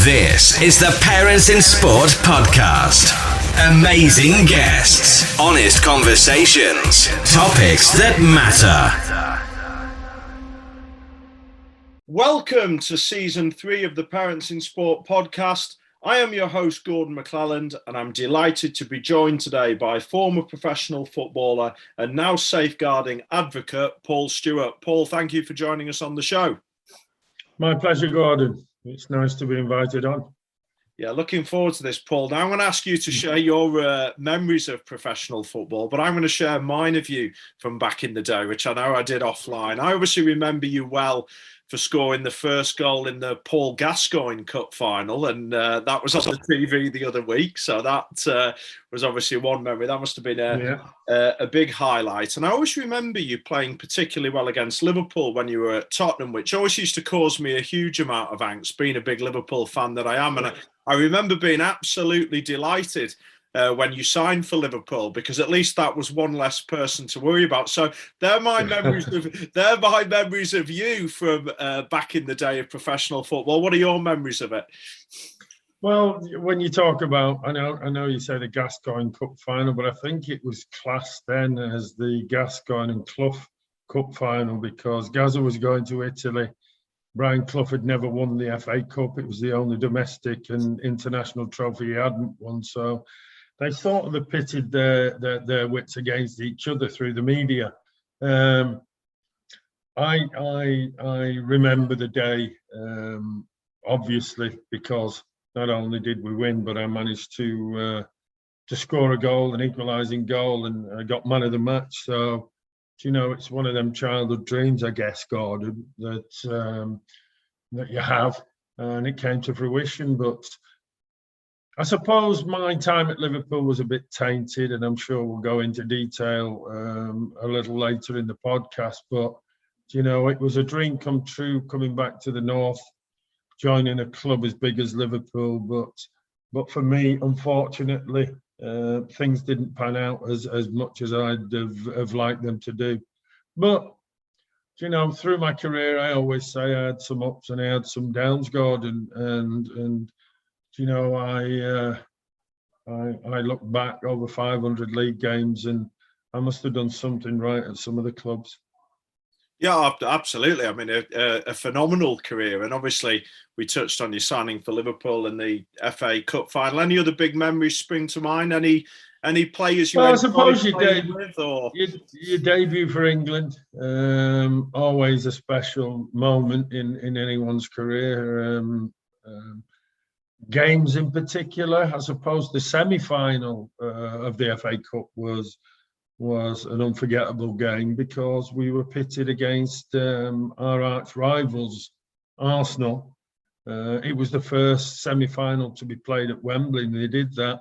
This is the Parents in Sport podcast. Amazing guests, honest conversations, topics that matter. Welcome to season 3 of the Parents in Sport podcast. I am your host, Gordon MacLelland, and I'm delighted to be joined today by former professional footballer and now safeguarding advocate, Paul Stewart. Paul, thank you for joining us on the show. My pleasure, Gordon. It's nice to be invited on. Yeah, looking forward to this, Paul. Now I'm going to ask you to share your memories of professional football, but I'm going to share mine of you from back in the day, which I know I did offline. I obviously remember you well for scoring the first goal in the Paul Gascoigne Cup final, and that was on the TV the other week. So that was obviously one memory. That must have been a big highlight. And I always remember you playing particularly well against Liverpool when you were at Tottenham, which always used to cause me a huge amount of angst, being a big Liverpool fan that I am. And I remember being absolutely delighted when you signed for Liverpool, because at least that was one less person to worry about. So they're my memories of you from back in the day of professional football. What are your memories of it? Well, when you talk about, I know you say the Gascoigne Cup final, but I think it was classed then as the Gascoigne and Clough Cup final, because Gazza was going to Italy. Brian Clough had never won the FA Cup. It was the only domestic and international trophy he hadn't won. So they sort of pitted their wits against each other through the media. I remember the day, obviously, because not only did we win, but I managed to score a goal, an equalising goal, and I got man of the match. So, you know, it's one of them childhood dreams, I guess, Gordon, that you have, and it came to fruition. But I suppose my time at Liverpool was a bit tainted, and I'm sure we'll go into detail a little later in the podcast. But, you know, it was a dream come true coming back to the north, joining a club as big as Liverpool. But for me, unfortunately, things didn't pan out as much as I'd have liked them to do. But, you know, through my career, I always say I had some ups and I had some downs, Gordon, and you know, I look back over 500 league games, and I must have done something right at some of the clubs. Yeah, absolutely. I mean, a phenomenal career. And obviously, we touched on your signing for Liverpool in the FA Cup final. Any other big memories spring to mind? Any players you I suppose your debut for England, always a special moment in anyone's career. Games in particular, I suppose the semi-final of the FA Cup was an unforgettable game, because we were pitted against our arch rivals, Arsenal. It was the first semi-final to be played at Wembley, and they did that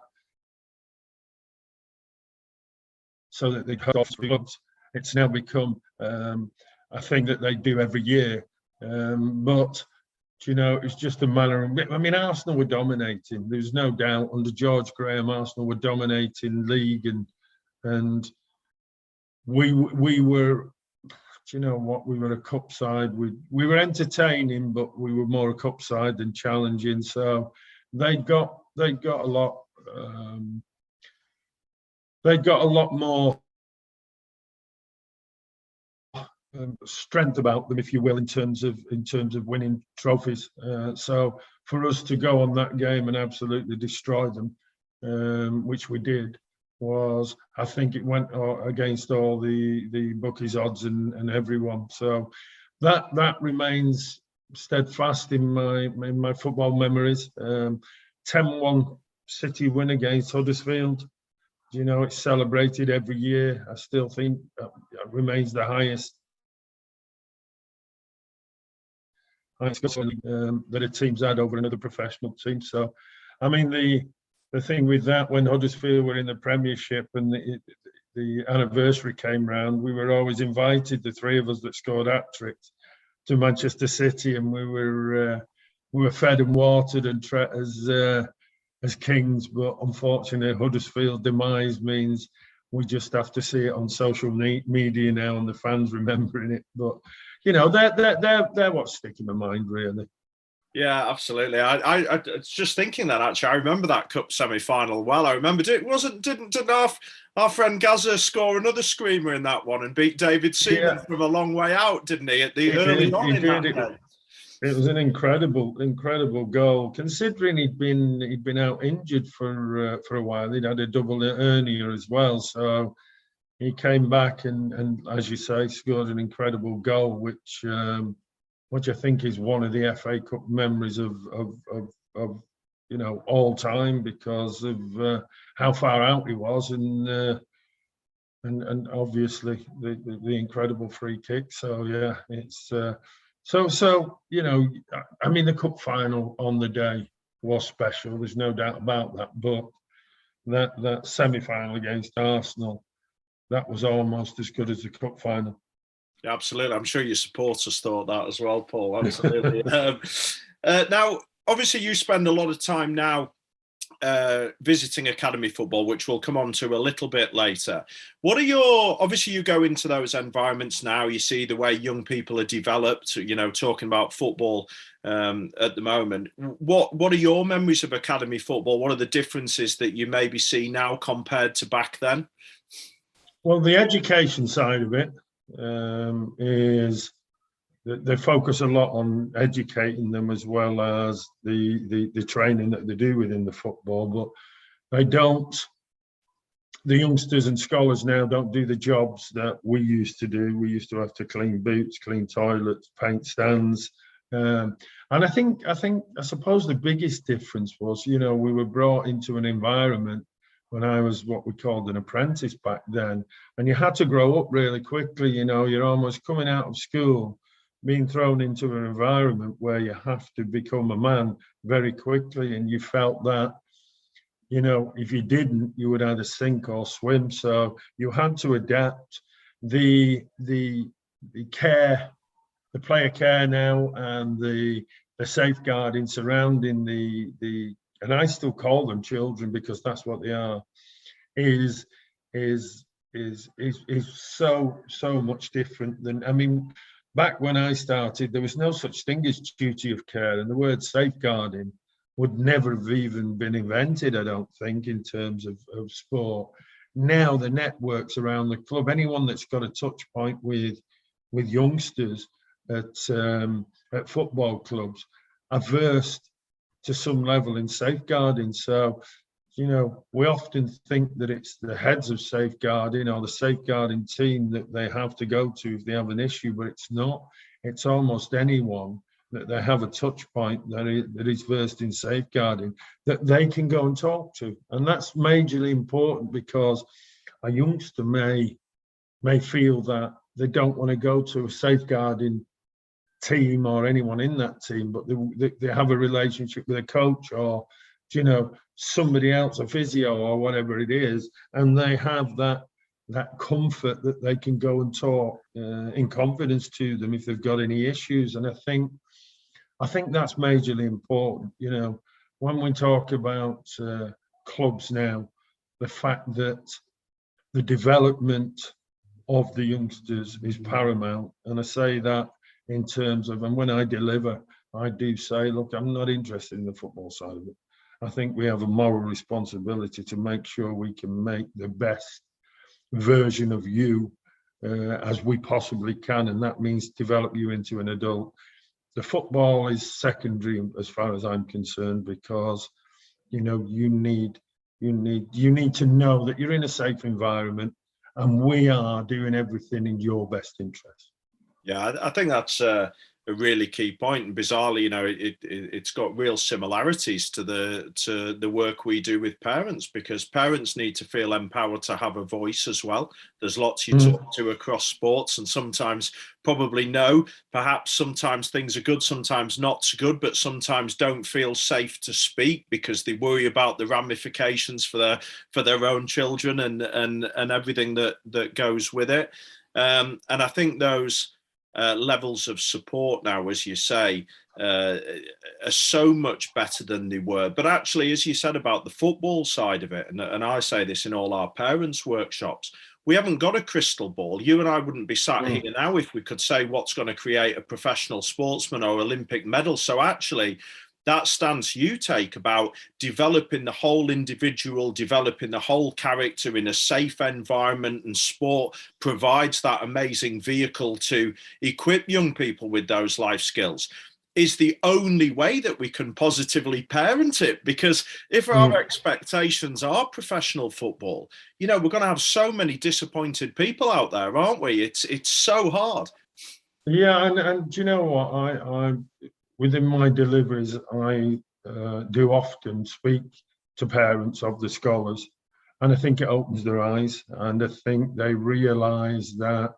so that they cut off clubs. It's now become a thing that they do every year. But you know, it's just a manner. I mean, Arsenal were dominating. There's no doubt. Under George Graham, Arsenal were dominating league, and we were, you know what, we were a cup side. We were entertaining, but we were more a cup side than challenging. So they got a lot. They got a lot more strength about them, if you will, in terms of winning trophies. So for us to go on that game and absolutely destroy them, which we did, was, I think it went against all the bookies' odds and everyone. So that remains steadfast in my football memories. 10-1 City win against Huddersfield. You know, it's celebrated every year. I still think it remains the highest that a team's had over another professional team. So, I mean, the thing with that, when Huddersfield were in the Premiership and the anniversary came round, we were always invited, the three of us that scored hat-tricks, to Manchester City, and we were fed and watered and as kings. But unfortunately, Huddersfield demise means we just have to see it on social media now, and the fans remembering it. But you know, they're what's sticking in my mind, really. Yeah, absolutely. I was just thinking that actually. I remember that cup semi-final well. I remember didn't our friend Gaza score another screamer in that one and beat David Seaman Yeah, from a long way out, didn't he? At the he early did. on He in that did. game. It was an incredible goal. Considering he'd been out injured for a while, he'd had a double hernia as well. So he came back and as you say, scored an incredible goal, which I think is one of the FA Cup memories of all time because of how far out he was and obviously the incredible free kick. So yeah, it's I mean the cup final on the day was special. There's no doubt about that. But that semi final against Arsenal, that was almost as good as the cup final. Yeah, absolutely. I'm sure your supporters thought that as well, Paul. Absolutely. Now, obviously, you spend a lot of time now visiting academy football, which we'll come on to a little bit later. What are obviously you go into those environments now, you see the way young people are developed, talking about football at the moment. What are your memories of academy football? What are the differences that you maybe see now compared to back then? Well, the education side of it is that they focus a lot on educating them as well as the training that they do within the football, but they don't. The youngsters and scholars now don't do the jobs that we used to do. We used to have to clean boots, clean toilets, paint stands, and I suppose the biggest difference was, we were brought into an environment when I was what we called an apprentice back then, and you had to grow up really quickly. You're almost coming out of school, being thrown into an environment where you have to become a man very quickly, and you felt that, if you didn't, you would either sink or swim. So you had to adapt. The care, the player care now, and the safeguarding surrounding and I still call them children because that's what they are, is so much different than, I mean, back when I started, there was no such thing as duty of care, and the word safeguarding would never have even been invented, I don't think, in terms of sport. Now the networks around the club, anyone that's got a touch point with youngsters at football clubs are versed to some level in safeguarding. So, we often think that it's the heads of safeguarding or the safeguarding team that they have to go to if they have an issue, but it's not. It's almost anyone that they have a touch point that is versed in safeguarding that they can go and talk to. And that's majorly important because a youngster may feel that they don't want to go to a safeguarding team or anyone in that team, but they have a relationship with a coach or, somebody else, a physio or whatever it is, and they have that comfort that they can go and talk in confidence to them if they've got any issues. And I think that's majorly important. When we talk about clubs now, the fact that the development of the youngsters is paramount. And I say that in terms of, and when I deliver, I do say, look, I'm not interested in the football side of it. I think we have a moral responsibility to make sure we can make the best version of you as we possibly can, and that means develop you into an adult. The football is secondary as far as I'm concerned because, you need to know that you're in a safe environment and we are doing everything in your best interest. Yeah, I think that's a really key point. And bizarrely, it's got real similarities to the work we do with parents, because parents need to feel empowered to have a voice as well. There's lots you talk to across sports, and sometimes probably know, perhaps sometimes things are good, sometimes not so good, but sometimes don't feel safe to speak because they worry about the ramifications for their own children and everything that goes with it. And I think those levels of support now, as you say, are so much better than they were. But actually, as you said about the football side of it, and I say this in all our parents' workshops, we haven't got a crystal ball. You and I wouldn't be sat here now if we could say what's going to create a professional sportsman or Olympic medal. So actually, that stance you take about developing the whole individual, developing the whole character in a safe environment, and sport provides that amazing vehicle to equip young people with those life skills, is the only way that we can positively parent it. Because if our expectations are professional football, we're going to have so many disappointed people out there, aren't we? It's so hard. Yeah, and do you know what? I within my deliveries, I do often speak to parents of the scholars, and I think it opens their eyes, and I think they realise that,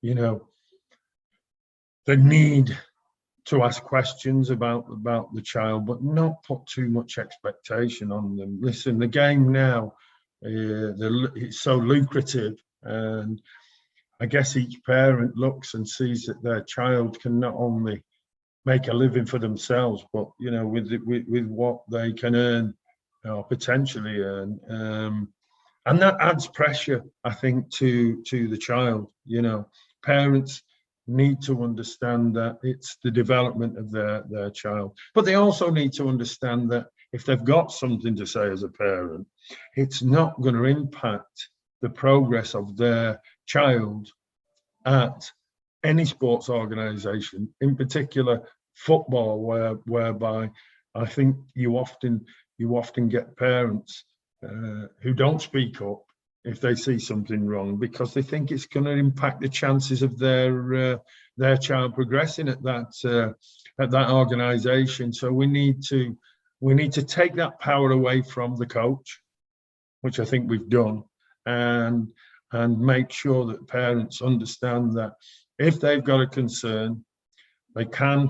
they need to ask questions about the child, but not put too much expectation on them. Listen, the game now, it's so lucrative, and I guess each parent looks and sees that their child can not only make a living for themselves, but with what they can earn or potentially earn, and that adds pressure, I think, to the child. Parents need to understand that it's the development of their child, but they also need to understand that if they've got something to say as a parent, it's not going to impact the progress of their child at any sports organisation, in particular football, whereby I think you often get parents who don't speak up if they see something wrong, because they think it's going to impact the chances of their child progressing at that organisation. So we need to take that power away from the coach, which I think we've done, and make sure that parents understand that if they've got a concern, they can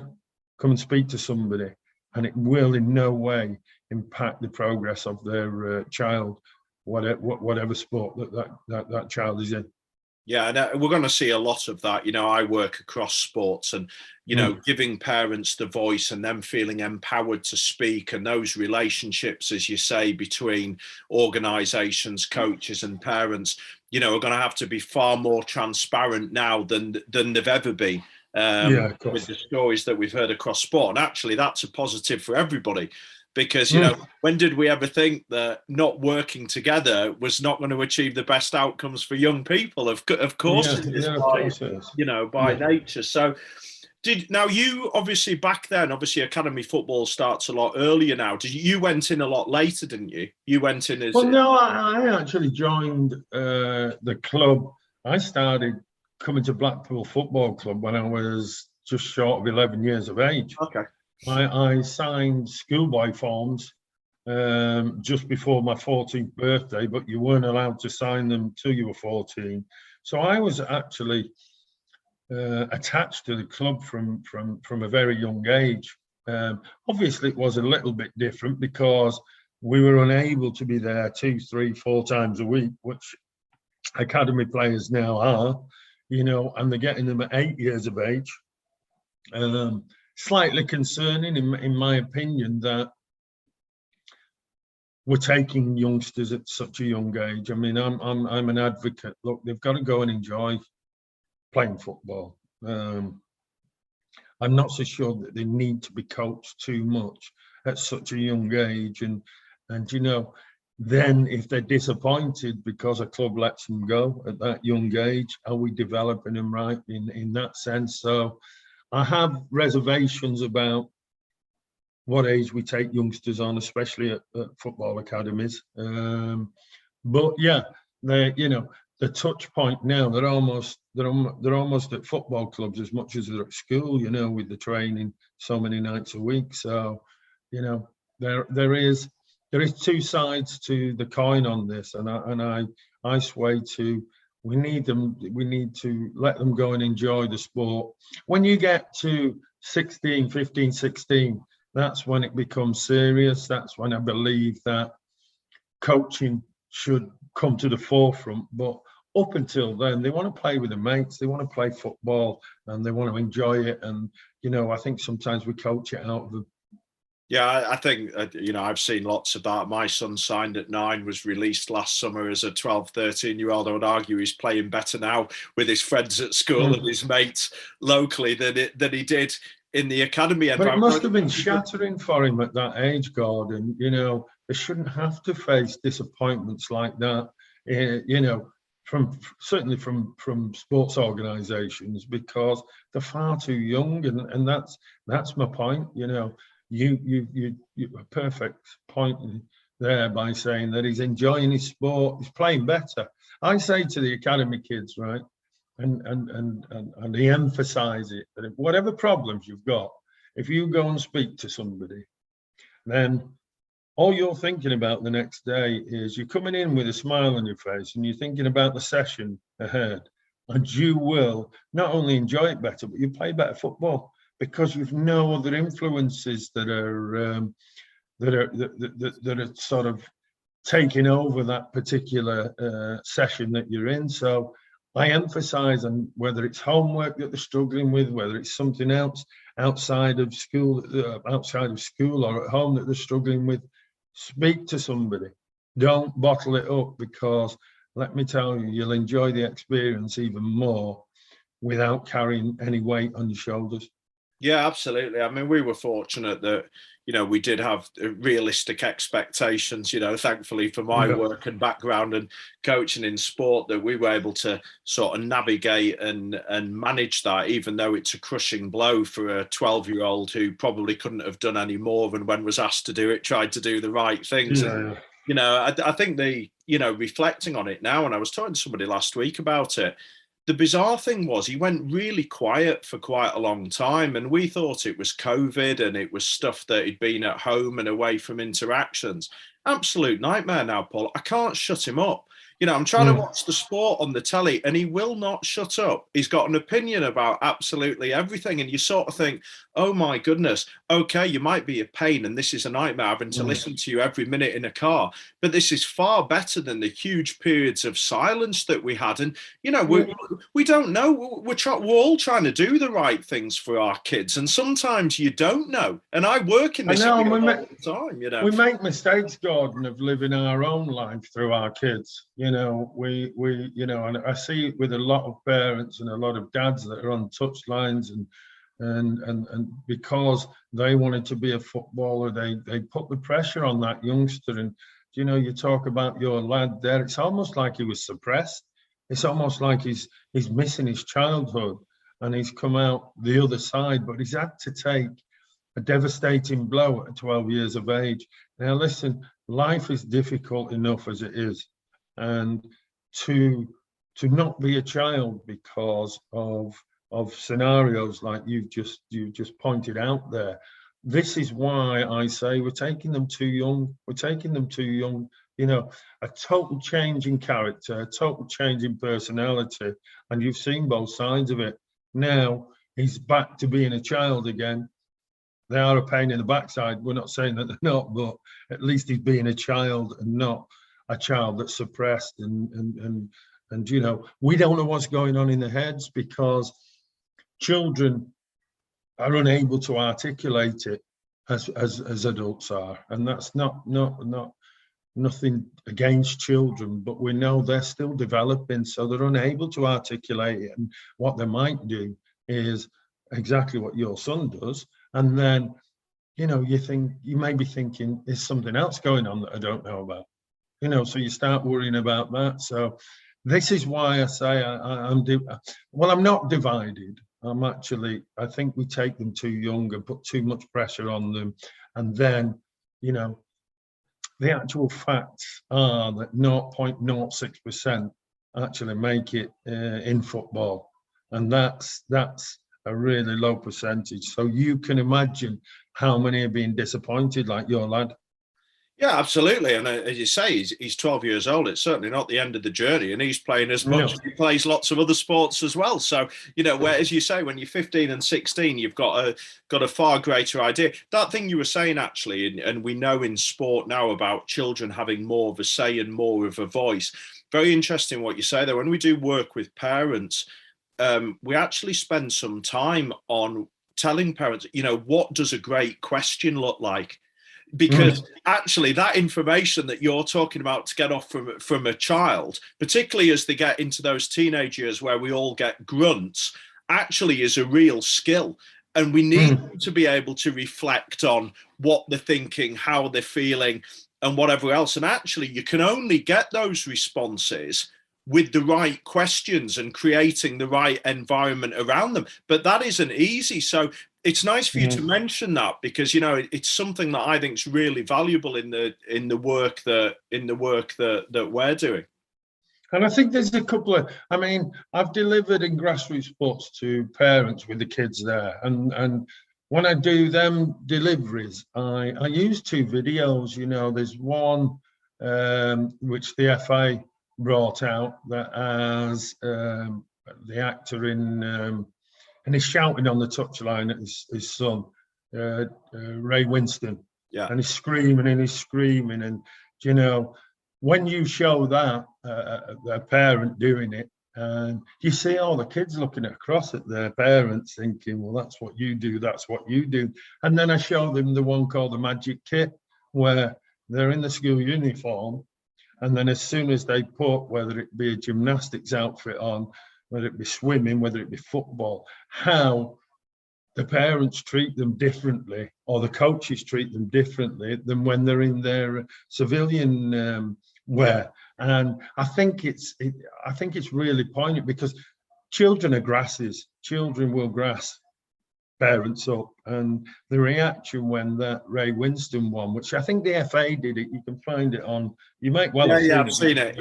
come and speak to somebody, and it will in no way impact the progress of their child, whatever sport that child is in. Yeah, and we're going to see a lot of that. I work across sports, and giving parents the voice and them feeling empowered to speak, and those relationships, as you say, between organisations, coaches and parents, are going to have to be far more transparent now than they've ever been. With the stories that we've heard across sport. And actually, that's a positive for everybody, because, when did we ever think that not working together was not going to achieve the best outcomes for young people? Of course it is, by nature. So now you obviously back then, academy football starts a lot earlier now. You went in a lot later, didn't you? You went in as... Well, no, I actually joined the club. I started coming to Blackpool Football Club when I was just short of 11 years of age. Okay. I signed schoolboy forms just before my 14th birthday, but you weren't allowed to sign them till you were 14. So I was actually attached to the club from a very young age. Obviously, it was a little bit different because we were unable to be there 2, 3, 4 times a week, which academy players now are. And they're getting them at 8 years of age. Slightly concerning, in my opinion, that we're taking youngsters at such a young age. I mean, I'm an advocate. Look, they've got to go and enjoy playing football. I'm not so sure that they need to be coached too much at such a young age. And then if they're disappointed because a club lets them go at that young age, are we developing them right in that sense? So I have reservations about what age we take youngsters on, especially at football academies. But yeah, the touch point now, they're almost at football clubs as much as they're at school, with the training so many nights a week. So, there is two sides to the coin on this, and I sway to, we need to let them go and enjoy the sport. When you get to 15, 16, that's when it becomes serious. That's when I believe that coaching should come to the forefront. But up until then, they want to play with their mates, they want to play football, and they want to enjoy it. And, I think sometimes we coach it out of them. Yeah, I think, I've seen lots of that. My son signed at 9, was released last summer as a 12, 13-year-old. I would argue he's playing better now with his friends at school and his mates locally than he did in the academy But it environment. must have been shattering for him at that age, Gordon. They shouldn't have to face disappointments like that, certainly from sports organisations, because they're far too young, and that's my point. You a perfect point there by saying that he's enjoying his sport, he's playing better. I say to the academy kids, right, and they emphasise it, that whatever problems you've got, if you go and speak to somebody, then all you're thinking about the next day is you're coming in with a smile on your face and you're thinking about the session ahead, and you will not only enjoy it better, but you play better football, because you've no other influences that are sort of taking over that particular session that you're in. So I emphasise on whether it's homework that they're struggling with, whether it's something else outside of school or at home that they're struggling with. Speak to somebody. Don't bottle it up, because let me tell you, you'll enjoy the experience even more without carrying any weight on your shoulders. Yeah, absolutely. I mean, we were fortunate that, we did have realistic expectations, thankfully for my work and background and coaching in sport, that we were able to sort of navigate and manage that, even though it's a crushing blow for a 12-year-old who probably couldn't have done any more, and when was asked to do it, tried to do the right things. Yeah. And, I think reflecting on it now, and I was talking to somebody last week about it, the bizarre thing was he went really quiet for quite a long time, and we thought it was COVID and it was stuff that he'd been at home and away from interactions. Absolute nightmare now, Paul. I can't shut him up. I'm trying to watch the sport on the telly and he will not shut up. He's got an opinion about absolutely everything. And you sort of think, oh my goodness, okay, you might be a pain and this is a nightmare having to listen to you every minute in a car, but this is far better than the huge periods of silence that we had. And, we don't know. We're all trying to do the right things for our kids. And sometimes you don't know. And I work in this all the time, We make mistakes, Gordon, of living our own life through our kids. And I see it with a lot of parents and a lot of dads that are on touch lines, and because they wanted to be a footballer, they put the pressure on that youngster. And you talk about your lad there, it's almost like he was suppressed. It's almost like he's missing his childhood and he's come out the other side, but he's had to take a devastating blow at 12 years of age. Now listen, life is difficult enough as it is, and to not be a child because of scenarios like you just pointed out there. This is why I say we're taking them too young. A total change in character, a total change in personality, and you've seen both sides of it. Now he's back to being a child again. They are a pain in the backside. We're not saying that they're not, but at least he's being a child and not a child that's suppressed. And we don't know what's going on in their heads, because children are unable to articulate it as adults are, and that's not nothing against children, but we know they're still developing, so they're unable to articulate it. And what they might do is exactly what your son does, and then you may be thinking, is something else going on that I don't know about? So you start worrying about that. So this is why I say I'm not divided. I think we take them too young and put too much pressure on them. And then, the actual facts are that 0.06% actually make it in football. And that's a really low percentage. So you can imagine how many are being disappointed, like your lad. Yeah, absolutely. And as you say, he's 12 years old. It's certainly not the end of the journey. And he's playing as much as he plays lots of other sports as well. So, where, as you say, when you're 15 and 16, you've got a far greater idea. That thing you were saying, actually, and we know in sport now about children having more of a say and more of a voice. Very interesting what you say there. When we do work with parents, we actually spend some time on telling parents, what does a great question look like? because actually that information that you're talking about to get off from a child, particularly as they get into those teenage years where we all get grunts, actually is a real skill. And we need them to be able to reflect on what they're thinking, how they're feeling, and whatever else. And actually, you can only get those responses with the right questions and creating the right environment around them. But that isn't easy. So it's nice for you to mention that, because, you know, it's something that I think is really valuable in the work that we're doing. And I think there's a couple of, I mean, I've delivered in grassroots sports to parents with the kids there. And when I do them deliveries, I use 2 videos. You know, there's one which the FA brought out that has the actor in, and he's shouting on the touchline at his son, Ray Winston. Yeah. And he's screaming and he's screaming. And, you know, when you show that, their parent doing it, and you see all the kids looking across at their parents thinking, well, that's what you do, that's what you do. And then I show them the one called the Magic Kit, where they're in the school uniform, and then as soon as they put, whether it be a gymnastics outfit on, whether it be swimming, whether it be football, how the parents treat them differently, or the coaches treat them differently than when they're in their civilian wear. And I think it's really poignant, because children are grasses. Children will grass parents up. And the reaction when that Ray Winston one, which I think the FA did it, you can find it on, you might well I've seen it.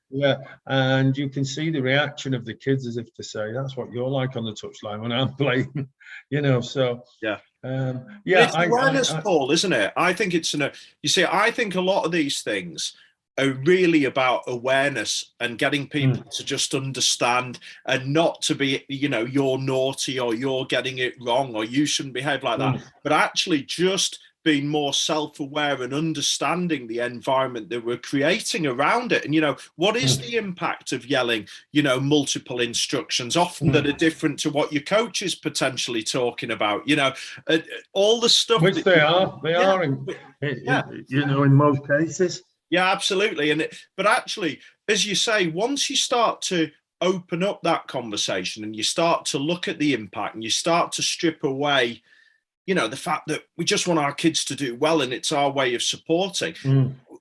Yeah, and you can see the reaction of the kids as if to say, that's what you're like on the touchline when I'm playing, you know, so. Yeah. It's awareness, Paul, isn't it? I think it's, you see, I think a lot of these things are really about awareness and getting people to just understand, and not to be, you know, you're naughty or you're getting it wrong or you shouldn't behave like that, but actually just being more self-aware and understanding the environment that we're creating around it. And, you know, what is the impact of yelling, you know, multiple instructions, often that are different to what your coach is potentially talking about, you know, all the stuff. Which they are you know, in most cases. Yeah, absolutely. But actually, as you say, once you start to open up that conversation and you start to look at the impact and you start to strip away, you know, the fact that we just want our kids to do well and it's our way of supporting.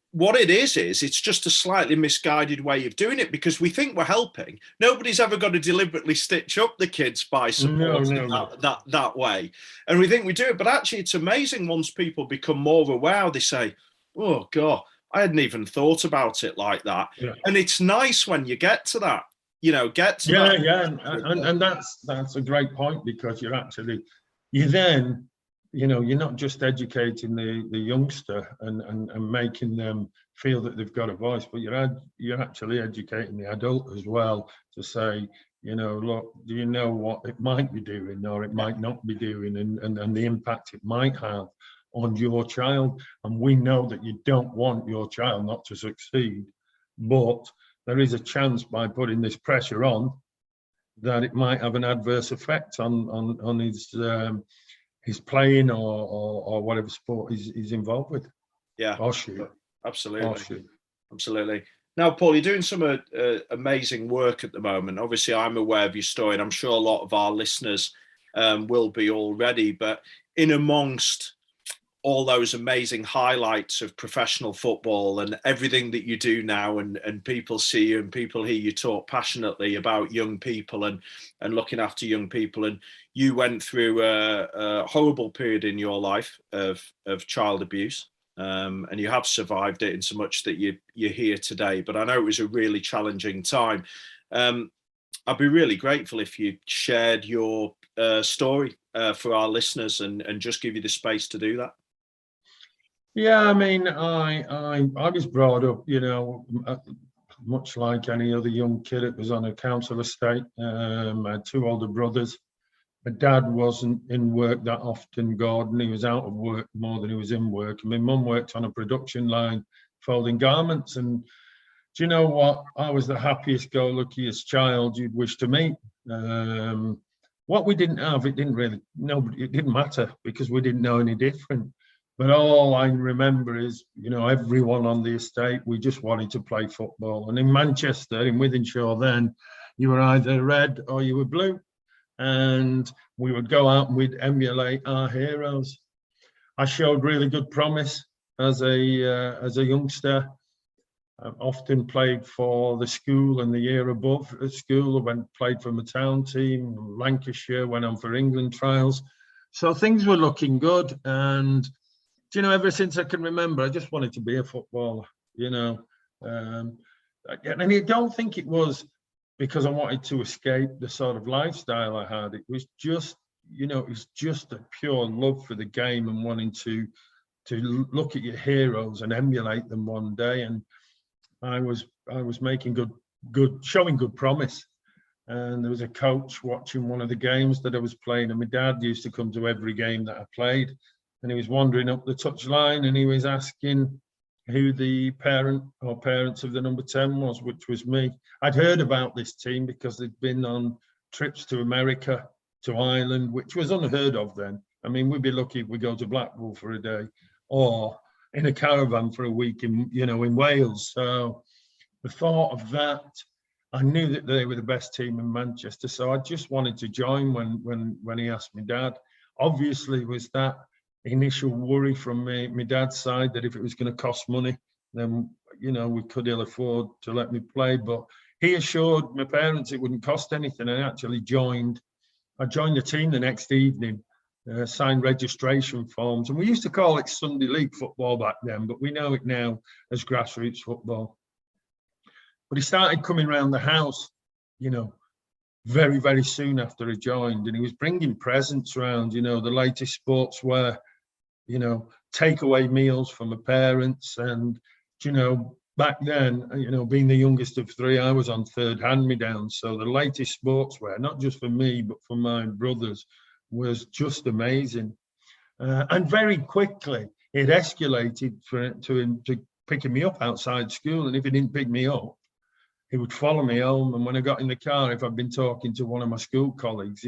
What it is it's just a slightly misguided way of doing it, because we think we're helping. Nobody's ever got to deliberately stitch up the kids by supporting that way. And we think we do it, but actually it's amazing once people become more aware, they say, oh God, I hadn't even thought about it like that. Yeah. And it's nice when you get to that, you know, that. And that's a great point, because you then, you know, you're not just educating the youngster and making them feel that they've got a voice, but you're actually educating the adult as well, to say, you know, look, do you know what it might be doing or it might not be doing, and the impact it might have on your child. And we know that you don't want your child not to succeed, but there is a chance by putting this pressure on that it might have an adverse effect on his playing or whatever sport he's involved with. Yeah, or shoot. Absolutely. Now, Paul, you're doing some amazing work at the moment. Obviously, I'm aware of your story, and I'm sure a lot of our listeners will be already. But in amongst all those amazing highlights of professional football and everything that you do now, and people see you and people hear you talk passionately about young people and looking after young people, and you went through a horrible period in your life of child abuse, and you have survived it in so much that you're here today. But I know it was a really challenging time. I'd be really grateful if you shared your story for our listeners and just give you the space to do that. Yeah, I mean, I was brought up, you know, much like any other young kid. It was on a council estate. I had 2 older brothers. My dad wasn't in work that often, Gordon. He was out of work more than he was in work. And my mum worked on a production line folding garments. And do you know what? I was the happiest go-luckiest child you'd wish to meet. What we didn't have, it didn't matter, because we didn't know any different. But all I remember is, everyone on the estate, we just wanted to play football. And in Manchester, in Wythenshawe then, you were either red or you were blue. And we would go out and we'd emulate our heroes. I showed really good promise as a youngster. I often played for the school and the year above at school. I played for my town team, Lancashire, went on for England trials. So things were looking good. And, ever since I can remember, I just wanted to be a footballer, And I don't think it was because I wanted to escape the sort of lifestyle I had. It was just, a pure love for the game and wanting to look at your heroes and emulate them one day. And I was making showing good promise. And there was a coach watching one of the games that I was playing, and my dad used to come to every game that I played. And he was wandering up the touchline and he was asking who the parent or parents of the number 10 was, which was me. I'd heard about this team because they'd been on trips to America, to Ireland, which was unheard of then. I mean, we'd be lucky if we go to Blackpool for a day or in a caravan for a week in Wales. So the thought of that, I knew that they were the best team in Manchester. So I just wanted to join when he asked my dad. Obviously, it was that initial worry from my dad's side that if it was going to cost money, then, we could ill afford to let me play. But he assured my parents it wouldn't cost anything. I actually joined the team the next evening, signed registration forms. And we used to call it Sunday League football back then, but we know it now as grassroots football. But he started coming around the house, very, very soon after I joined. And he was bringing presents around, the latest sportswear, takeaway meals from my parents. And, back then, being the youngest of three, I was on third hand-me-down. So the latest sportswear, not just for me, but for my brothers, was just amazing. And very quickly, it escalated to him to picking me up outside school. And if he didn't pick me up, he would follow me home. And when I got in the car, if I'd been talking to one of my school colleagues,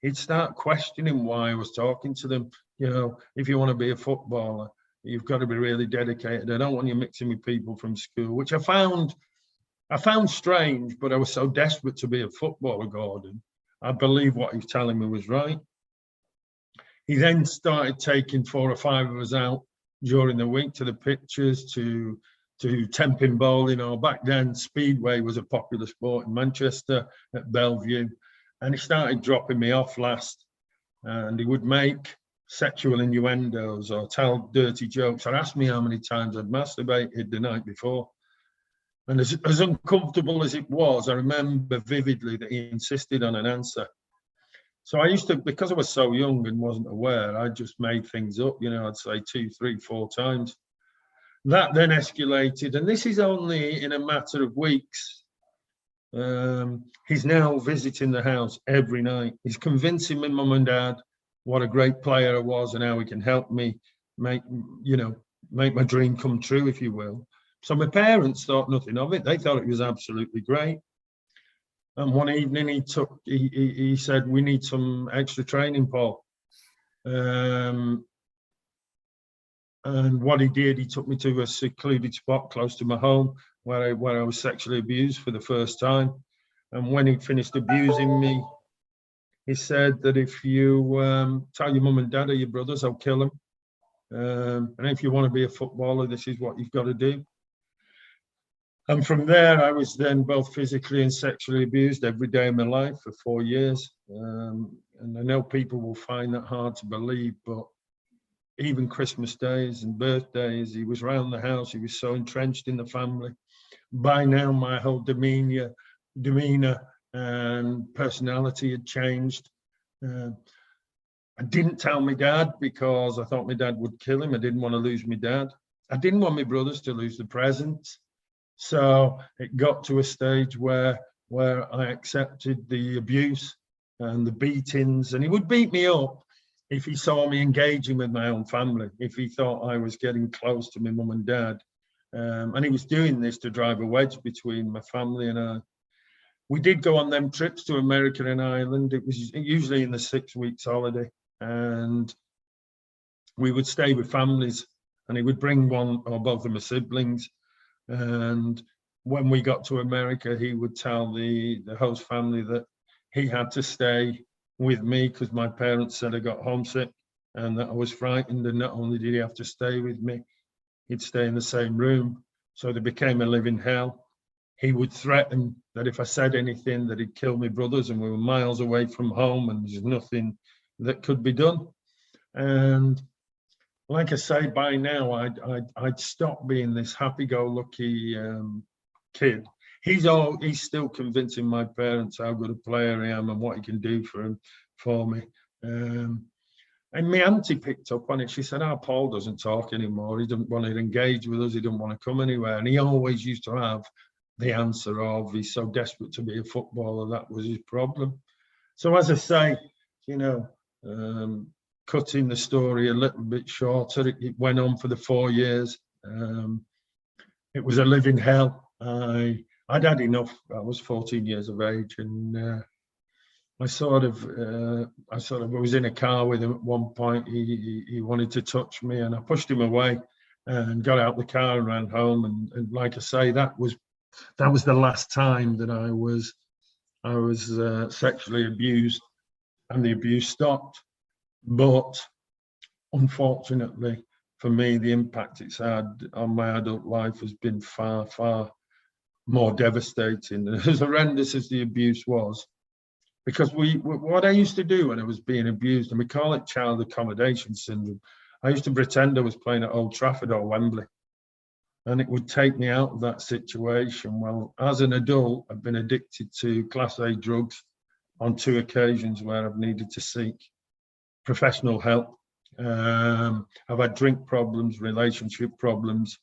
he'd start questioning why I was talking to them. If you want to be a footballer, you've got to be really dedicated. I don't want you mixing with people from school, which I found strange, but I was so desperate to be a footballer, Gordon. I believe what he was telling me was right. He then started taking 4 or 5 of us out during the week to the pitches, to temping bowling, or back then Speedway was a popular sport in Manchester at Bellevue. And he started dropping me off last, and he would make sexual innuendos or tell dirty jokes or ask me how many times I'd masturbated the night before. And as uncomfortable as it was, I remember vividly that he insisted on an answer. So I used to, because I was so young and wasn't aware, I just made things up, I'd say 2, 3, 4 times. That then escalated, and this is only in a matter of weeks. He's now visiting the house every night. He's convincing my mum and dad what a great player I was and how he can help me make my dream come true, if you will. So my parents thought nothing of it. They thought it was absolutely great. And one evening he said, "We need some extra training, Paul." And what he did, he took me to a secluded spot close to my home where I was sexually abused for the first time. And when he finished abusing me, he said that if you tell your mum and dad or your brothers, I'll kill them. And if you want to be a footballer, this is what you've got to do. And from there, I was then both physically and sexually abused every day of my life for 4 years. And I know people will find that hard to believe, but even Christmas days and birthdays, he was around the house. He was so entrenched in the family. By now, my whole demeanor and personality had changed. I didn't tell my dad because I thought my dad would kill him. I didn't want to lose my dad. I didn't want my brothers to lose the presents. So it got to a stage where I accepted the abuse and the beatings, and he would beat me up if he saw me engaging with my own family, if he thought I was getting close to my mum and dad. And he was doing this to drive a wedge between my family and I. We did go on them trips to America and Ireland. It was usually in the 6 weeks holiday. And we would stay with families, and he would bring one or both of my siblings. And when we got to America, he would tell the host family that he had to stay with me because my parents said I got homesick and that I was frightened. And not only did he have to stay with me, he'd stay in the same room. So they became a living hell. He would threaten that if I said anything, that he'd kill my brothers, and we were miles away from home and there's nothing that could be done. And like I say, by now, I'd stopped being this happy-go-lucky kid. He's still convincing my parents how good a player I am and what he can do for me. And my auntie picked up on it. She said, "Oh, Paul doesn't talk anymore. He doesn't want to engage with us. He doesn't want to come anywhere." And he always used to have the answer of, he's so desperate to be a footballer, that was his problem. So as I say, cutting the story a little bit shorter, it went on for the 4 years. It was a living hell. I'd had enough. I was 14 years of age, and I was in a car with him at one point. He wanted to touch me, and I pushed him away and got out the car and ran home. And like I say, that was the last time that I was sexually abused, and the abuse stopped. But unfortunately for me, the impact it's had on my adult life has been far, far more devastating. As horrendous as the abuse was, because what I used to do when I was being abused, and we call it child accommodation syndrome, I used to pretend I was playing at Old Trafford or Wembley, and it would take me out of that situation. Well, as an adult, I've been addicted to Class A drugs on 2 occasions where I've needed to seek professional help. I've had drink problems, relationship problems,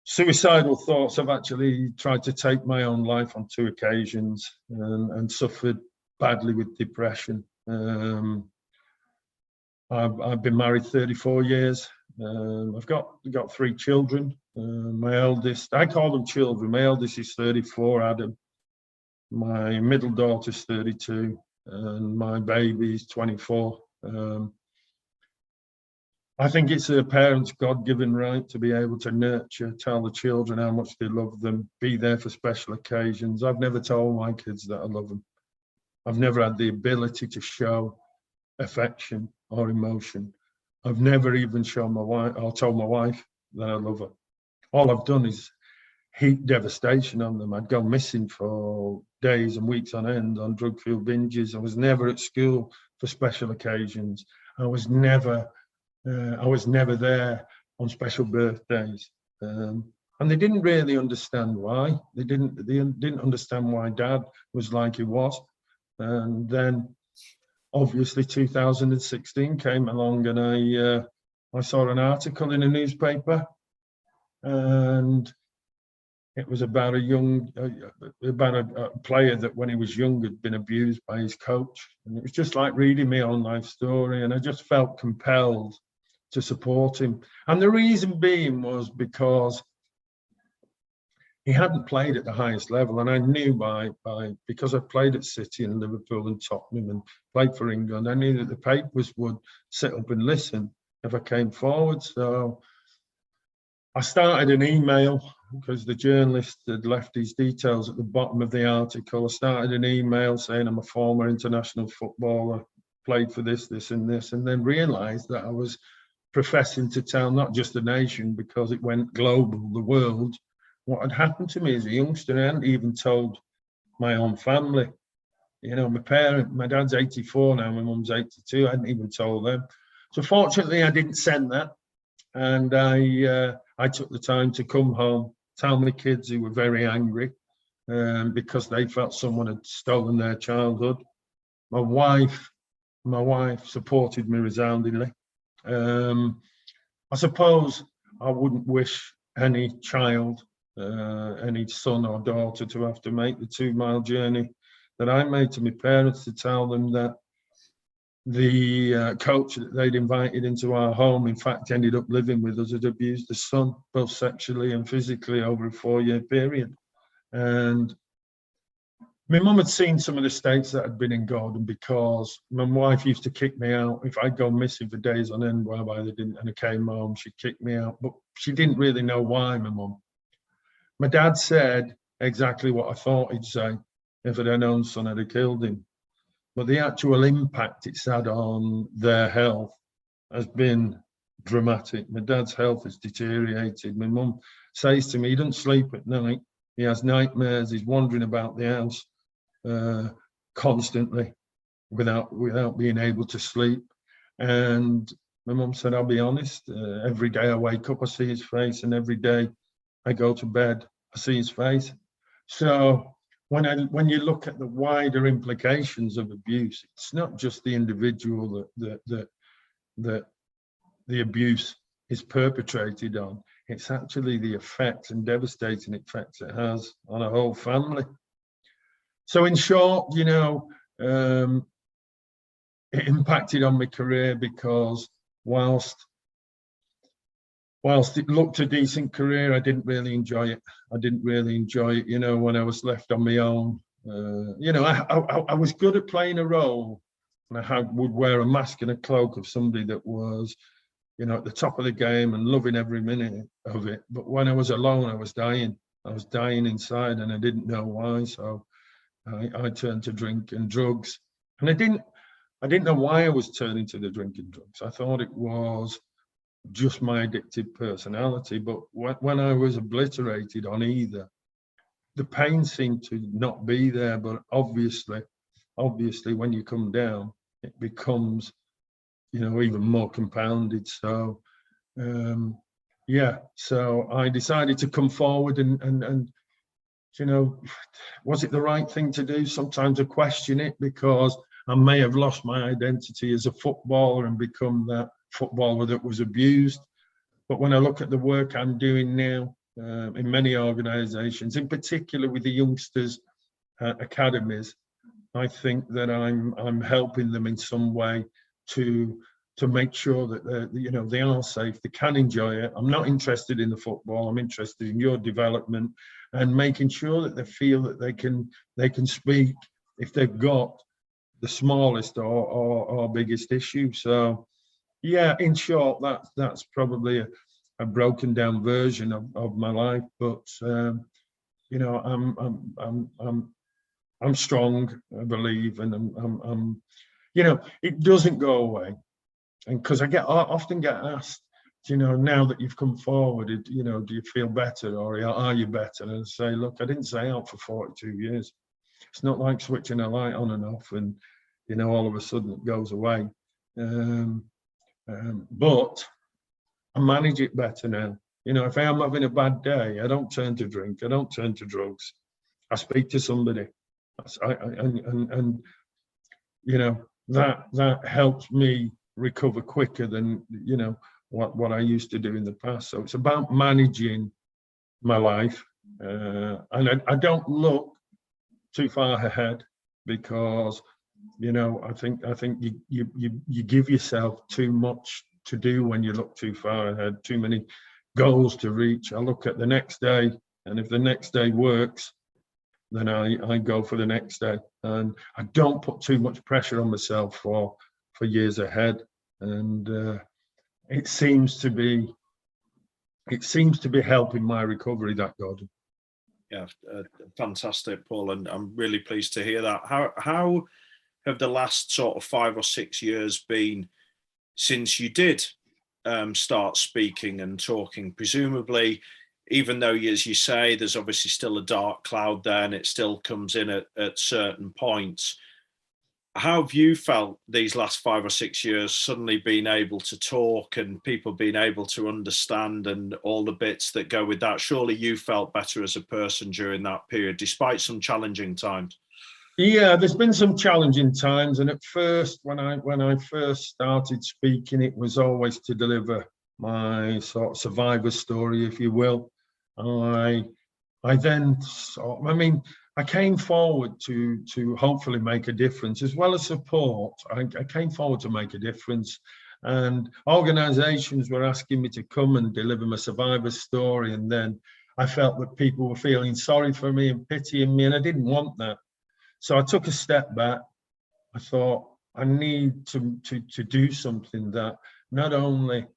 suicidal thoughts. I've actually tried to take my own life on 2 occasions, and suffered badly with depression. I've been married 34 years. I've got 3 children. My eldest, I call them children. My eldest is 34, Adam. My middle daughter's 32, and my baby is 24. I think it's a parent's God-given right to be able to nurture, tell the children how much they love them, be there for special occasions. I've never told my kids that I love them. I've never had the ability to show affection or emotion. I've never even shown my wife or told my wife that I love her. All I've done is heap devastation on them. I'd go missing for days and weeks on end on drug-fueled binges. I was never at school for special occasions. I was never there on special birthdays. And they didn't really understand why. They didn't understand why Dad was like he was. And then obviously 2016 came along, and I saw an article in a newspaper, and it was about a player that when he was young had been abused by his coach. And it was just like reading my own life story, and I just felt compelled to support him. And the reason being was because he hadn't played at the highest level, and I knew because I played at City and Liverpool and Tottenham and played for England, I knew that the papers would sit up and listen if I came forward. So I started an email, because the journalist had left his details at the bottom of the article. I started an email saying I'm a former international footballer, played for this, and this, and then realised that I was professing to tell not just the nation, because it went global, the world, what had happened to me as a youngster. I hadn't even told my own family. My dad's 84 now, my mum's 82. I hadn't even told them. So fortunately, I didn't send that. And I took the time to come home, tell my kids, who were very angry because they felt someone had stolen their childhood. My wife supported me resoundingly. I suppose I wouldn't wish any child, any son or daughter, to have to make the 2-mile journey that I made to my parents to tell them that the coach that they'd invited into our home, in fact, ended up living with us, had abused the son, both sexually and physically, over a 4-year period. And My mum had seen some of the states that had been in Gordon, because my wife used to kick me out if I'd go missing for days on end, whereby they didn't, and I came home, she'd kick me out. But she didn't really know why, my mum. My dad said exactly what I thought he'd say if I'd known son had killed him. But the actual impact it's had on their health has been dramatic. My dad's health has deteriorated. My mum says to me, he doesn't sleep at night. He has nightmares. He's wandering about the house constantly without being able to sleep. And my mum said, I'll be honest, every day I wake up, I see his face, and every day I go to bed, I see his face. So when you look at the wider implications of abuse, it's not just the individual that the abuse is perpetrated on. It's actually the effects and devastating effects it has on a whole family. So in short, it impacted on my career, because whilst it looked a decent career, I didn't really enjoy it. When I was left on my own. I was good at playing a role, and I would wear a mask and a cloak of somebody that was, at the top of the game and loving every minute of it. But when I was alone, I was dying. I was dying inside, and I didn't know why. So I turned to drink and drugs, and I didn't know why I was turning to the drink and drugs. I thought it was just my addictive personality. But when I was obliterated on either, the pain seemed to not be there. But obviously, when you come down, it becomes, even more compounded. So, so I decided to come forward and was it the right thing to do? Sometimes I question it, because I may have lost my identity as a footballer and become that footballer that was abused. But when I look at the work I'm doing now in many organisations, in particular with the youngsters academies, I think that I'm helping them in some way to make sure that they are safe, they can enjoy it. I'm not interested in the football. I'm interested in your development and making sure that they feel that they can speak if they've got the smallest or biggest issue. So, yeah, in short, that's probably a broken down version of my life. But I'm strong, I believe, and I'm it doesn't go away. And because I often get asked, now that you've come forward, do you feel better, or are you better? And I say, look, I didn't stay out for 42 years. It's not like switching a light on and off and, all of a sudden it goes away. But I manage it better now. If I am having a bad day, I don't turn to drink. I don't turn to drugs. I speak to somebody. That helps me recover quicker than what I used to do in the past. So it's about managing my life, and I don't look too far ahead, because I think you give yourself too much to do when you look too far ahead, too many goals to reach. I look at the next day, and if the next day works, then I go for the next day, and I don't put too much pressure on myself for years ahead. And it seems to be helping my recovery, that, Gordon. Yeah, fantastic, Paul, and I'm really pleased to hear that. How have the last sort of 5 or 6 years been since you did start speaking and talking? Presumably, even though, as you say, there's obviously still a dark cloud there, and it still comes in at certain points. How have you felt these last 5 or 6 years, suddenly being able to talk and people being able to understand and all the bits that go with that? Surely you felt better as a person during that period, despite some challenging times. Yeah, there's been some challenging times, and at first, when I first started speaking, it was always to deliver my sort of survivor story, if you will. I came forward to hopefully make a difference, as well as support. I came forward to make a difference, and organisations were asking me to come and deliver my survivor story, and then I felt that people were feeling sorry for me and pitying me, and I didn't want that. So I took a step back. I thought I need to do something that not only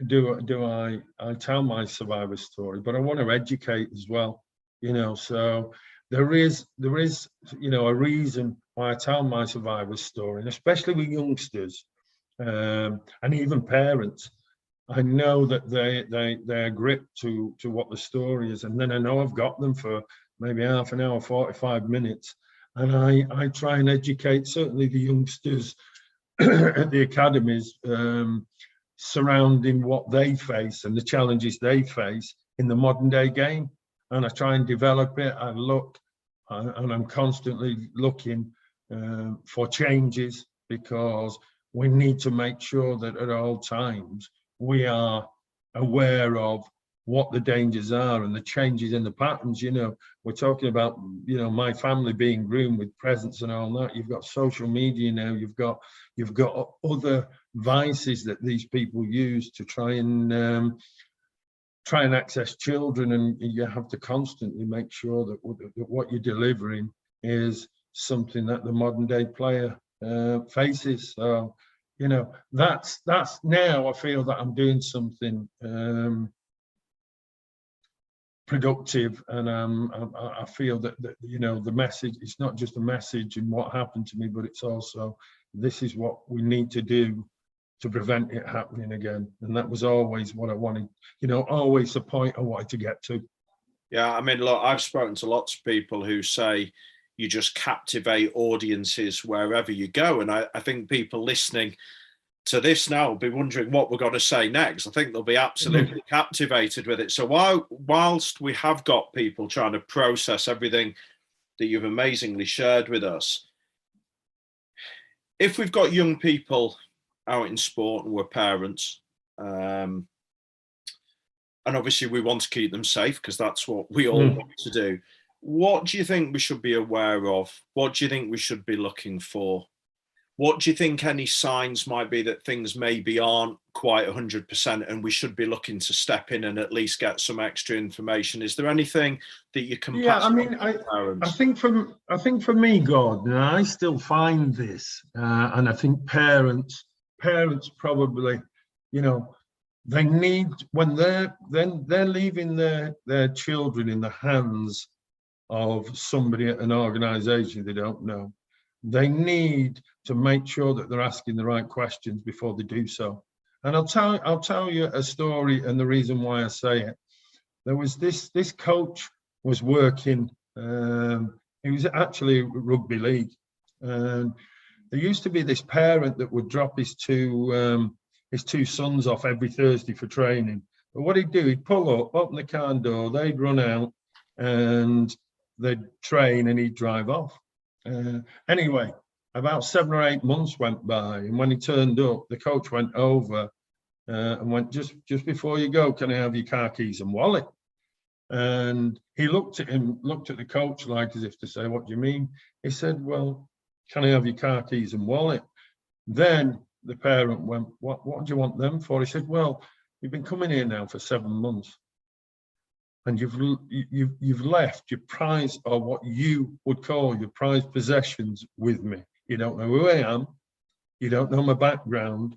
do I tell my survivor story, but I want to educate as well. So there is a reason why I tell my survivor story, and especially with youngsters and even parents. I know that they're gripped to what the story is, and then I know I've got them for maybe half an hour, 45 minutes, and I try and educate certainly the youngsters at the academies surrounding what they face and the challenges they face in the modern day game, and I try and develop it. I look, and I'm constantly looking for changes, because we need to make sure that at all times we are aware of what the dangers are and the changes in the patterns. We're talking about, my family being groomed with presents and all that. You've got social media now. You've got other vices that these people use to try and access children, and you have to constantly make sure that what you're delivering is something that the modern day player faces. So, that's now I feel that I'm doing something productive, and I feel that the message, it's not just a message and what happened to me, but it's also, this is what we need to do to prevent it happening again. And that was always what I wanted, always the point I wanted to get to. Yeah, I mean, look, I've spoken to lots of people who say you just captivate audiences wherever you go. And I think people listening to this now will be wondering what we're going to say next. I think they'll be absolutely captivated with it. So whilst we have got people trying to process everything that you've amazingly shared with us, if we've got young people out in sport and we're parents, and obviously we want to keep them safe because that's what we all want to do, what do you think we should be aware of? What do you think we should be looking for? What do you think any signs might be that things maybe aren't quite 100% and we should be looking to step in and at least get some extra information? Is there anything that you can pass on to parents? I think for me, Gordon, I still find this, and I think parents probably, they need, when they're leaving their children in the hands of somebody at an organization they don't know, they need to make sure that they're asking the right questions before they do so. And I'll tell you a story, and the reason why I say it. There was this coach was working, he was actually rugby league, and there used to be this parent that would drop his two sons off every Thursday for training. But what he'd do, he'd pull up, open the car door, they'd run out, and they'd train, and he'd drive off. Anyway, about 7 or 8 months went by, and when he turned up, the coach went over and went, just before you go, can I have your car keys and wallet? And he looked at the coach like as if to say, what do you mean? He said, well, can I have your car keys and wallet? Then the parent went, what do you want them for? He said, well, you've been coming here now for 7 months, and you've left your prize, or what you would call your prized possessions, with me. You don't know who I am, you don't know my background,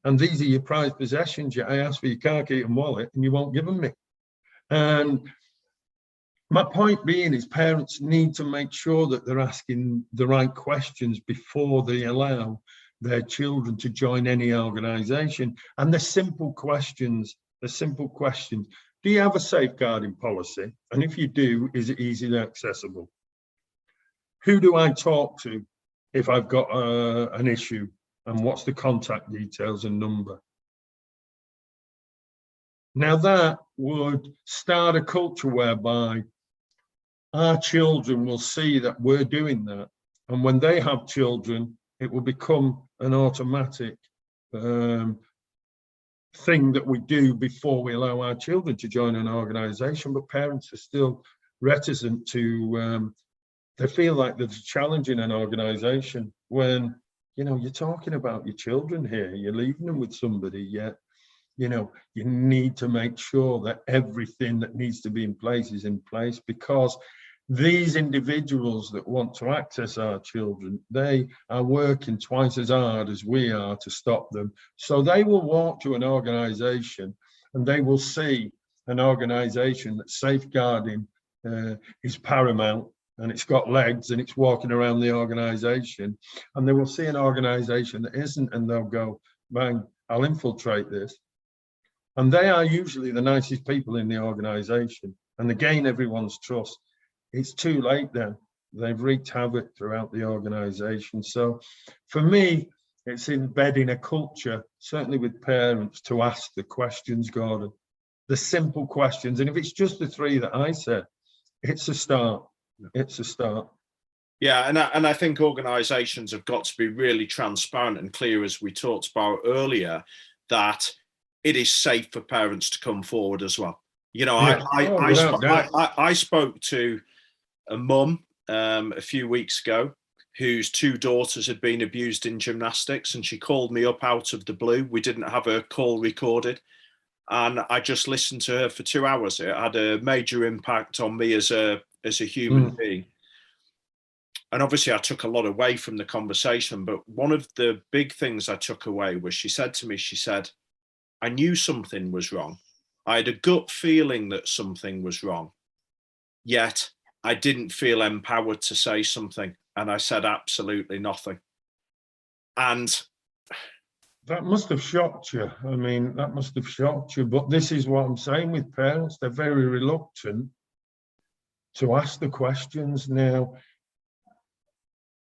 and these are your prized possessions. Yet I asked for your car key and wallet, and you won't give them me. And my point being is, parents need to make sure that they're asking the right questions before they allow their children to join any organization. And the simple questions. Do you have a safeguarding policy? And if you do, is it easily accessible? Who do I talk to if I've got an issue? And what's the contact details and number? Now that would start a culture whereby our children will see that we're doing that. And when they have children, it will become an automatic thing that we do before we allow our children to join an organization. But parents are still reticent to, they feel like there's a challenge in an organization when, you're talking about your children here, you're leaving them with somebody, yet, you need to make sure that everything that needs to be in place is in place, because these individuals that want to access our children, they are working twice as hard as we are to stop them. So they will walk to an organisation and they will see an organisation that safeguarding is paramount, and it's got legs and it's walking around the organisation, and they will see an organisation that isn't, and they'll go, bang, I'll infiltrate this. And they are usually the nicest people in the organisation, and they gain everyone's trust. It's too late then. They've wreaked havoc throughout the organisation. So for me, it's embedding a culture, certainly with parents, to ask the questions, Gordon, the simple questions. And if it's just the three that I said, it's a start. It's a start. Yeah, and I think organisations have got to be really transparent and clear, as we talked about earlier, that it is safe for parents to come forward as well. You know, Yeah. I spoke to a mum a few weeks ago whose two daughters had been abused in gymnastics, and she called me up out of the blue. We didn't have her call recorded, and I just listened to her for 2 hours. It had a major impact on me as a human being. And obviously I took a lot away from the conversation, but one of the big things I took away was she said to me, she said, I knew something was wrong. I had a gut feeling that something was wrong, yet I didn't feel empowered to say something. And I said absolutely nothing. And that must have shocked you. I mean, that must have shocked you. But this is what I'm saying with parents. They're very reluctant to ask the questions. Now,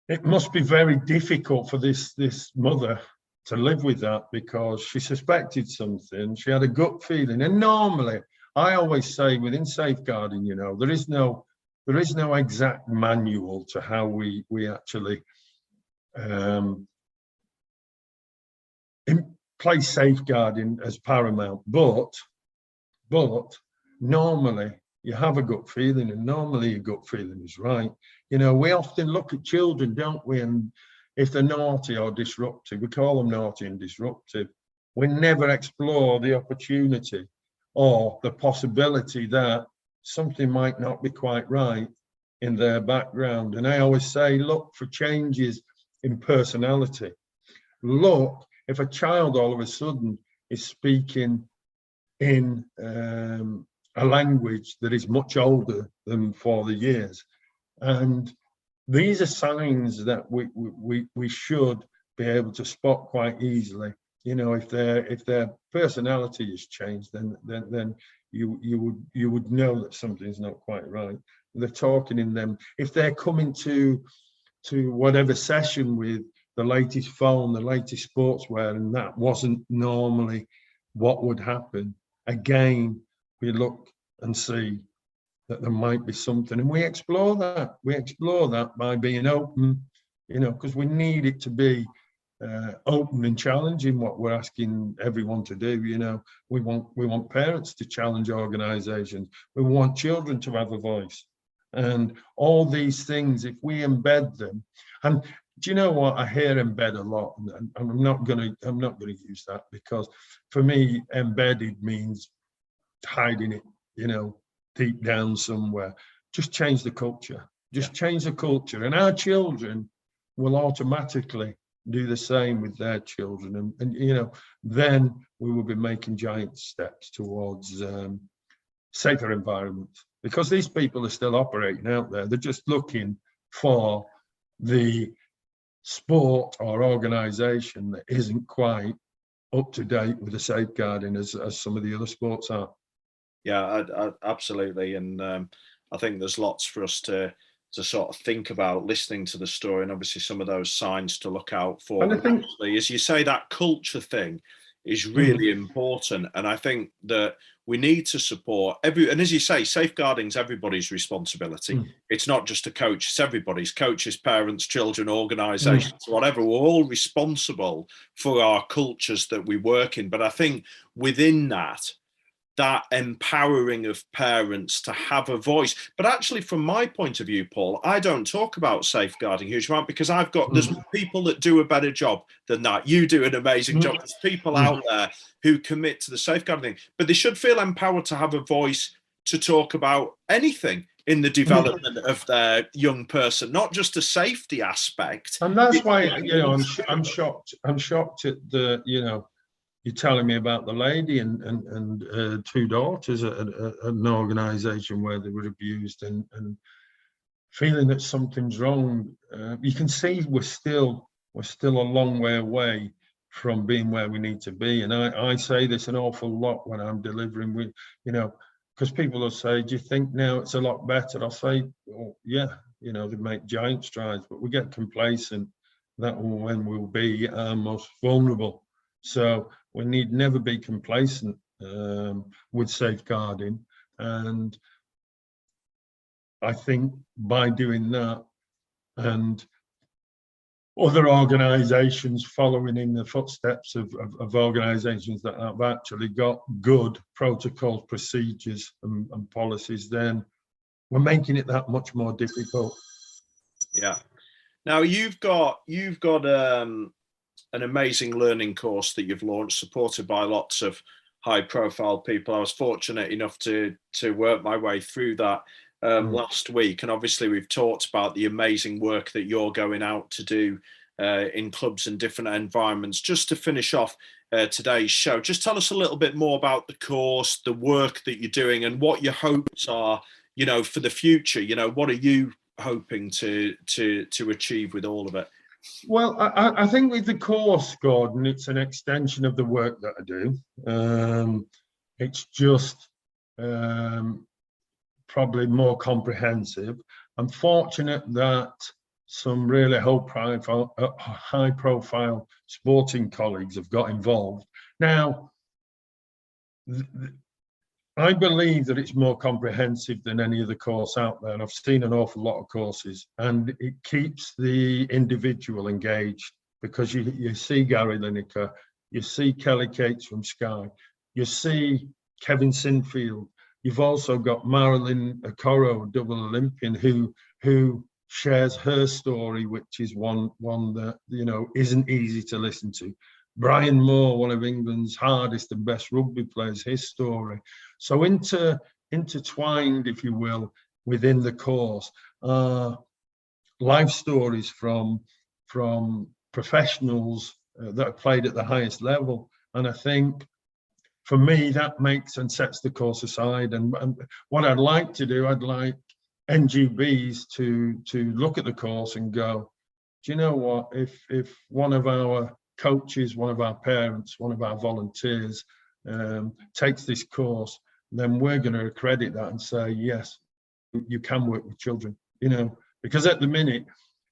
it must be very difficult for this mother to live with that, because she suspected something. She had a gut feeling. And normally, I always say within safeguarding, you know, there is no exact manual to how we actually place safeguarding as paramount. But normally you have a gut feeling, and normally your gut feeling is right. You know, we often look at children, don't we? And if they're naughty or disruptive, we call them naughty and disruptive. We never explore the opportunity or the possibility that something might not be quite right in their background. And I always say, look for changes in personality. Look, if a child all of a sudden is speaking in a language that is much older than for the years, and these are signs that we should be able to spot quite easily. You know, if their personality has changed, then you would know that something's not quite right. They're talking in them. If they're coming to whatever session with the latest phone, the latest sportswear, and that wasn't normally what would happen, again, we look and see that there might be something, and we explore that. We explore that by being open, you know, because we need it to be open and challenging what we're asking everyone to do. You know, we want parents to challenge organisations. We want children to have a voice, and all these things. If we embed them, and do you know what, I hear embed a lot, and I'm not going to use that, because for me, embedded means hiding it, you know, deep down somewhere. Just change the culture. Just change the culture, and our children will automatically do the same with their children, and you know, then we will be making giant steps towards safer environments, because these people are still operating out there. They're just looking for the sport or organisation that isn't quite up to date with the safeguarding as some of the other sports are. Yeah, absolutely. And I think there's lots for us to sort of think about listening to the story, and obviously some of those signs to look out for. And I think, actually, as you say, that culture thing is really important. And I think that we need to support and as you say, safeguarding is everybody's responsibility. It's not just a coach, it's everybody's. Coaches, parents, children, organisations, whatever. We're all responsible for our cultures that we work in. But I think within that empowering of parents to have a voice. But actually, from my point of view, Paul, I don't talk about safeguarding a huge amount, because there's people that do a better job than that. You do an amazing job. There's people out there who commit to the safeguarding thing, but they should feel empowered to have a voice to talk about anything. in the development of their young person, not just a safety aspect. And that's why, I'm shocked. I'm shocked at the, you're telling me about the lady and two daughters at an organisation where they were abused and feeling that something's wrong. You can see we're still a long way away from being where we need to be. And I say this an awful lot when I'm delivering with, because people will say, do you think now it's a lot better? I'll say, well, yeah, they make giant strides, but we get complacent. That when we'll be our most vulnerable. So we need never be complacent with safeguarding. And I think by doing that and other organisations following in the footsteps of organisations that have actually got good protocols, procedures and policies, then we're making it that much more difficult. Yeah. Now you've got an amazing learning course that you've launched, supported by lots of high-profile people. I was fortunate enough to work my way through that last week, and obviously we've talked about the amazing work that you're going out to do in clubs and different environments. Just to finish off today's show, just tell us a little bit more about the course, the work that you're doing, and what your hopes are, for the future. What are you hoping to achieve with all of it? Well, I think with the course, Gordon, it's an extension of the work that I do. It's just probably more comprehensive. I'm fortunate that some really high-profile sporting colleagues have got involved. Now, I believe that it's more comprehensive than any other course out there, and I've seen an awful lot of courses, and it keeps the individual engaged, because you see Gary Lineker, you see Kelly Cates from Sky, you see Kevin Sinfield. You've also got Marilyn Okoro, double Olympian, who shares her story, which is one that isn't easy to listen to. Brian Moore, one of England's hardest and best rugby players, his story. So intertwined, if you will, within the course are life stories from professionals that have played at the highest level. And I think for me, that makes and sets the course aside. And what I'd like to do, I'd like NGBs to look at the course and go, do you know what? If one of our coaches, one of our parents, one of our volunteers takes this course, then we're going to accredit that and say, yes, you can work with children. Because at the minute,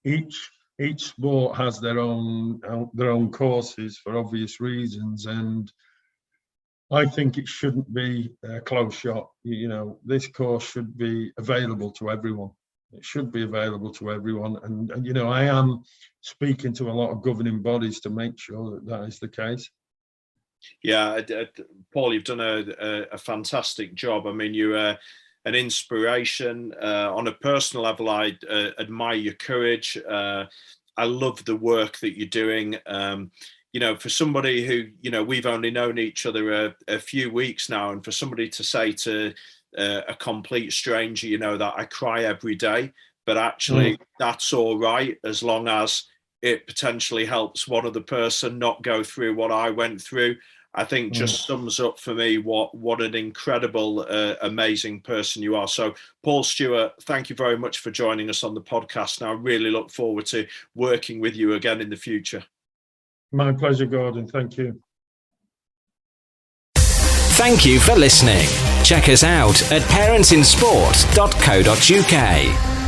each sport has their own courses for obvious reasons, and I think it shouldn't be a closed shop. This course should be available to everyone. It should be available to everyone. And I am speaking to a lot of governing bodies to make sure that is the case. Yeah, Paul, you've done a fantastic job. I mean, you're an inspiration. On a personal level, I admire your courage. I love the work that you're doing. For somebody who, we've only known each other a few weeks now, and for somebody to say to a complete stranger, that I cry every day, but actually that's all right, as long as it potentially helps one other person not go through what I went through, I think just sums up for me what an incredible, amazing person you are. So, Paul Stewart, thank you very much for joining us on the podcast. And I really look forward to working with you again in the future. My pleasure, Gordon. Thank you. Thank you for listening. Check us out at parentsinsport.co.uk.